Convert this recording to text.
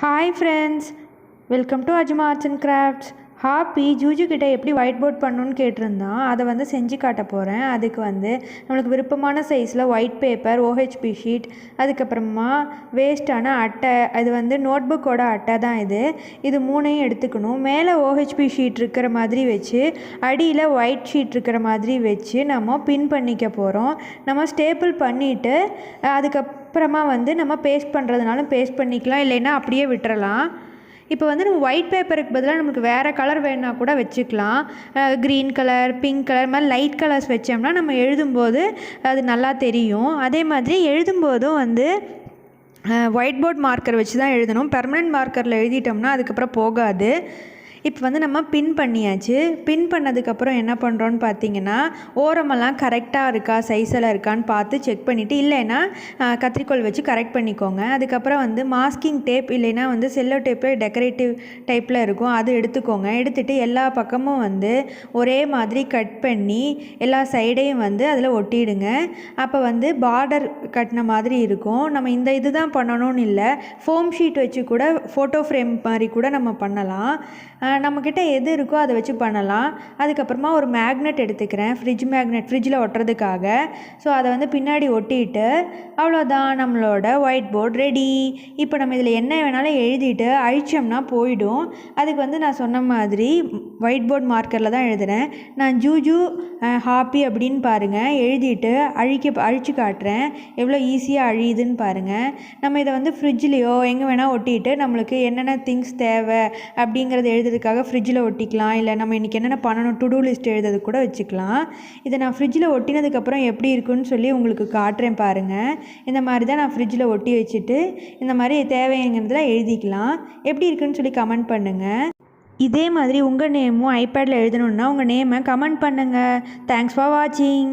Hi friends, welcome to அஜ்மா arts and crafts. Happy ஜூஜு கிட்ட எப்படி ஒயிட் போர்ட் பண்ணணுன்னு கேட்டிருந்தான். அதை செஞ்சு காட்ட போகிறேன். அதுக்கு நம்மளுக்கு விருப்பமான சைஸில் ஒயிட் பேப்பர், ஓஹெச்பி ஷீட், அதுக்கப்புறமா வேஸ்ட்டான அட்டை, அது நோட் புக்கோட அட்டை தான் இது மூணையும் எடுத்துக்கணும். மேலே ஓஹெச்பி ஷீட் இருக்கிற மாதிரி வச்சு, அடியில் ஒயிட் ஷீட் இருக்கிற மாதிரி வச்சு நம்ம பின் பண்ணிக்க போகிறோம். நம்ம ஸ்டேபிள் பண்ணிவிட்டு அதுக்கப்புறமா நம்ம பேஸ்ட் பண்ணுறதுனாலும் பேஸ்ட் பண்ணிக்கலாம், இல்லைன்னா அப்படியே விட்டுறலாம். இப்போ நம்ம ஒயிட் பேப்பருக்கு பதிலாக நமக்கு வேறு கலர் வேணுன்னா கூட வச்சுக்கலாம். க்ரீன் கலர், பிங்க் கலர் மாதிரி லைட் கலர்ஸ் வச்சோம்னா நம்ம எழுதும்போது அது நல்லா தெரியும். அதே மாதிரி எழுதும்போதும் ஒயிட் போர்ட் மார்க்கர் வச்சு தான் எழுதணும். பெர்மனெண்ட் மார்க்கரில் எழுதிட்டோம்னா அதுக்கப்புறம் போகாது. இப்போ நம்ம பின் பண்ணியாச்சு. பின் பண்ணதுக்கப்புறம் என்ன பண்ணுறோன்னு பார்த்தீங்கன்னா, ஓரமெல்லாம் கரெக்டாக இருக்கா, சைஸெல்லாம் இருக்கான்னு பார்த்து செக் பண்ணிவிட்டு, இல்லைன்னா கத்திரிக்கோல் வச்சு கரெக்ட் பண்ணிக்கோங்க. அதுக்கப்புறம் மாஸ்கிங் டேப், இல்லைன்னா செல்லோ டேப்பு டெக்கரேட்டிவ் டைப்பில் இருக்கும், அது எடுத்துக்கோங்க. எடுத்துகிட்டு எல்லா பக்கமும் ஒரே மாதிரி கட் பண்ணி எல்லா சைடையும் அதில் ஒட்டிடுங்க. அப்போ பார்டர் கட்டின மாதிரி இருக்கும். நம்ம இது தான் பண்ணணும்னு இல்லை, ஃபோம் ஷீட் வச்சு கூட ஃபோட்டோ ஃப்ரேம் மாதிரி கூட நம்ம பண்ணலாம். நம்மக்கிட்ட எது இருக்கோ அதை வச்சு பண்ணலாம். அதுக்கப்புறமா ஒரு மேக்னெட் எடுத்துக்கிறேன், ஃப்ரிட்ஜ் மேக்னெட், ஃப்ரிட்ஜில் ஒட்டுறதுக்காக. ஸோ அதை பின்னாடி ஒட்டிட்டு அவ்வளோதான், நம்மளோட ஒயிட் போர்ட் ரெடி. இப்போ நம்ம இதில் என்ன வேணாலும் எழுதிட்டு அழிச்சோம்னா போயிடும். அதுக்கு நான் சொன்ன மாதிரி ஒயிட் போர்ட் மார்க்கரில் தான் எழுதுகிறேன். நான் ஜூஜு ஹாப்பி அப்படின்னு பாருங்கள் எழுதிட்டு அழிச்சு காட்டுறேன், எவ்வளோ ஈஸியாக அழியுதுன்னு பாருங்கள். நம்ம இதை ஃப்ரிட்ஜ்லேயோ எங்கே வேணால் ஒட்டிட்டு நம்மளுக்கு என்னென்ன திங்ஸ் தேவை அப்படிங்கிறது எழுதுறதுக்காக ஃப்ரிட்ஜில் ஒட்டிக்கலாம். இல்லை நம்ம இன்றைக்கி என்னென்ன பண்ணணும், டு டூ லிஸ்ட் எழுதுறது கூட வச்சுக்கலாம். இதை நான் ஃப்ரிட்ஜில் ஒட்டினதுக்கப்புறம் எப்படி இருக்குன்னு சொல்லி உங்களுக்கு காட்டுறேன் பாருங்கள். இந்த மாதிரி தான் நான் ஃப்ரிட்ஜில் ஒட்டி வச்சுட்டு இந்த மாதிரி தேவைங்கிறதுல எழுதிக்கலாம். எப்படி இருக்குன்னு சொல்லி கமெண்ட் பண்ணுங்கள். இதே மாதிரி உங்கள் நேமும் ஐபேடில் எழுதணுன்னா உங்கள் நேமை கமெண்ட் பண்ணுங்கள். தேங்க்ஸ் ஃபார் வாட்சிங்.